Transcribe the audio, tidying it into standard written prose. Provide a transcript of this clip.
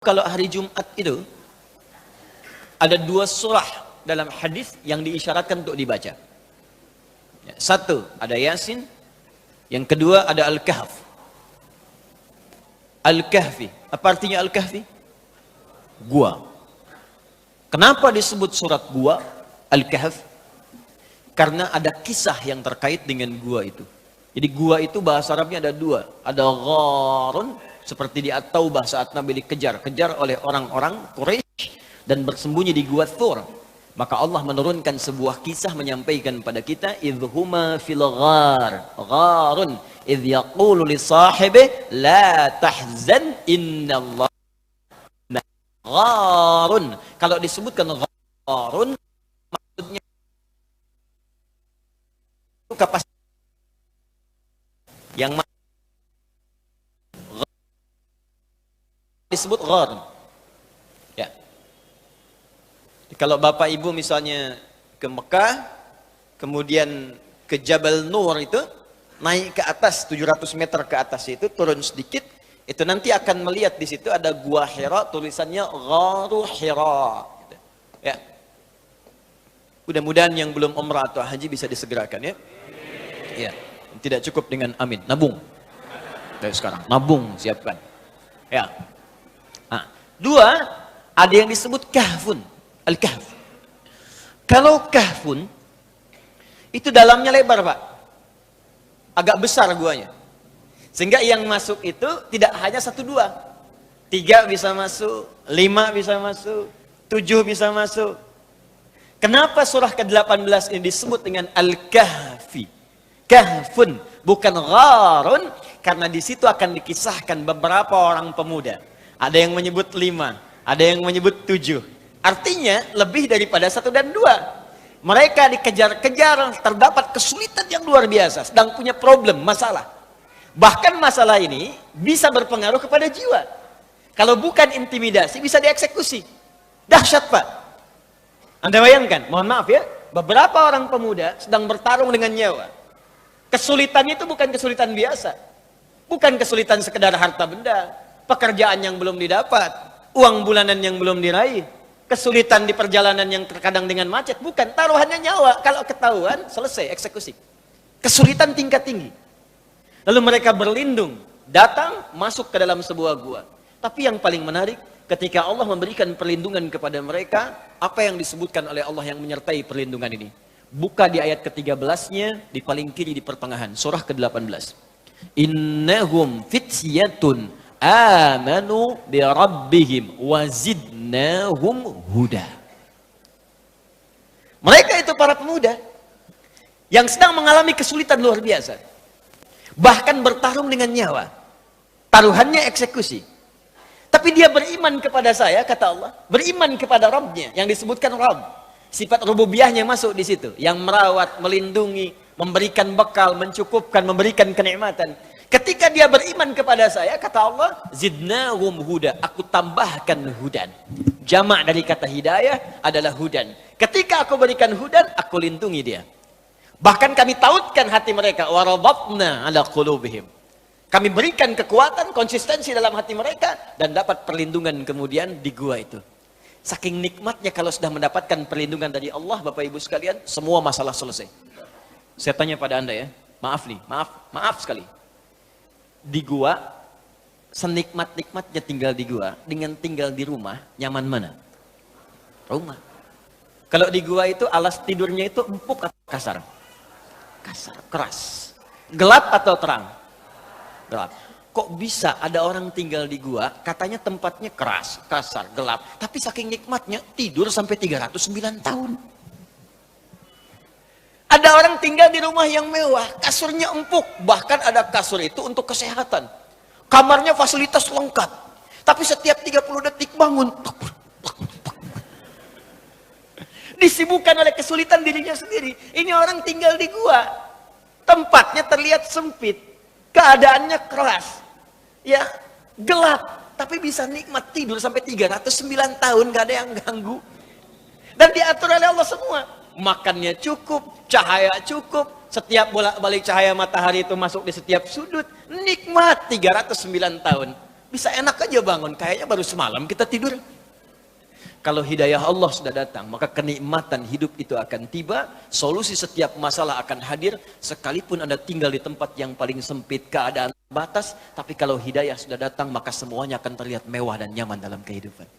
Kalau hari Jumat itu ada dua surah dalam hadis yang diisyaratkan untuk dibaca. Satu ada Yasin, yang kedua ada Al-Kahf. Al-Kahfi, apa artinya Al-Kahfi? Gua. Kenapa disebut surat gua Al-Kahf? Karena ada kisah yang terkait dengan gua itu. Jadi gua itu bahasa Arabnya ada dua, ada gharun seperti di At-Taubah saat Nabi dikejar-kejar oleh orang-orang Quraisy dan bersembunyi di gua Thur. Maka Allah menurunkan sebuah kisah menyampaikan pada kita, idhuma fil ghar, gharun idh yaqulu li sahibi la tahzan innallaha gharun. Kalau disebutkan gharun maksudnya itu kapasitas yang disebut ghar. Ya. Kalau Bapak Ibu misalnya ke Mekah, kemudian ke Jabal Nur itu, naik ke atas 700 meter ke atas itu, turun sedikit, itu nanti akan melihat di situ ada gua Hira, tulisannya Gharu Hira. Ya. Mudah-mudahan yang belum umrah atau haji bisa disegerakan ya. Ya. Tidak cukup dengan amin, nabung. Dari sekarang, nabung, siapkan. Ya. Nah, dua, ada yang disebut kahfun, al-kahf. Kalau kahfun, itu dalamnya lebar Pak. Agak besar guanya. Sehingga yang masuk itu tidak hanya 1, 2. 3 bisa masuk, 5 bisa masuk, 7 bisa masuk. Kenapa surah ke-18 ini disebut dengan al-kahfi? Kahfun, bukan gharun, karena di situ akan dikisahkan beberapa orang pemuda. Ada yang menyebut 5, ada yang menyebut 7. Artinya lebih daripada 1 dan 2. Mereka dikejar-kejar, terdapat kesulitan yang luar biasa, sedang punya problem, masalah. Bahkan masalah ini bisa berpengaruh kepada jiwa. Kalau bukan intimidasi, bisa dieksekusi. Dahsyat Pak. Anda bayangkan, mohon maaf ya, beberapa orang pemuda sedang bertarung dengan nyawa. Kesulitannya itu bukan kesulitan biasa. Bukan kesulitan sekedar harta benda, pekerjaan yang belum didapat, uang bulanan yang belum diraih, kesulitan di perjalanan yang terkadang dengan macet, bukan, taruhannya nyawa. Kalau ketahuan, selesai eksekusi. Kesulitan tingkat tinggi. Lalu mereka berlindung, datang, masuk ke dalam sebuah gua. Tapi yang paling menarik, ketika Allah memberikan perlindungan kepada mereka, apa yang disebutkan oleh Allah yang menyertai perlindungan ini? Buka di ayat ke-13-nya, di paling kiri di pertengahan, surah ke-18. Innahum fityatun amanu bi rabbihim wazidnahum huda. Mereka itu para pemuda yang sedang mengalami kesulitan luar biasa, bahkan bertarung dengan nyawa, taruhannya eksekusi. Tapi dia beriman kepada saya, kata Allah, beriman kepada Rabbnya, yang disebutkan Rabb. Sifat rububiyahnya masuk di situ, yang merawat, melindungi, memberikan bekal, mencukupkan, memberikan kenikmatan. Ketika dia beriman kepada saya, kata Allah, zidnahum huda, aku tambahkan hudan. Jamak dari kata hidayah adalah hudan. Ketika aku berikan hudan, aku lindungi dia. Bahkan kami tautkan hati mereka, warabatna ala qulubihim. Kami berikan kekuatan, konsistensi dalam hati mereka, dan dapat perlindungan kemudian di gua itu. Saking nikmatnya kalau sudah mendapatkan perlindungan dari Allah, Bapak Ibu sekalian, semua masalah selesai. Saya tanya pada Anda ya, maaf nih, maaf sekali. Di gua, senikmat-nikmatnya tinggal di gua, dengan tinggal di rumah, nyaman mana? Rumah. Kalau di gua itu alas tidurnya itu empuk atau kasar? Kasar, keras. Gelap atau terang? Gelap. Kok bisa ada orang tinggal di gua, katanya tempatnya keras, kasar, gelap, tapi saking nikmatnya tidur sampai 309 tahun. Ada orang tinggal di rumah yang mewah, kasurnya empuk, bahkan ada kasur itu untuk kesehatan. Kamarnya fasilitas lengkap, tapi setiap 30 detik bangun. Disibukkan oleh kesulitan dirinya sendiri. Ini orang tinggal di gua, tempatnya terlihat sempit, keadaannya keras. Ya, gelap, tapi bisa nikmat tidur sampai 309 tahun, gak ada yang ganggu. Dan diatur oleh Allah semua. Makannya cukup, cahaya cukup, setiap bolak-balik cahaya matahari itu masuk di setiap sudut, nikmat 309 tahun. Bisa enak aja bangun, kayaknya baru semalam kita tidur. Kalau hidayah Allah sudah datang, maka kenikmatan hidup itu akan tiba, solusi setiap masalah akan hadir, sekalipun Anda tinggal di tempat yang paling sempit, keadaan batas, tapi kalau hidayah sudah datang, maka semuanya akan terlihat mewah dan nyaman dalam kehidupan.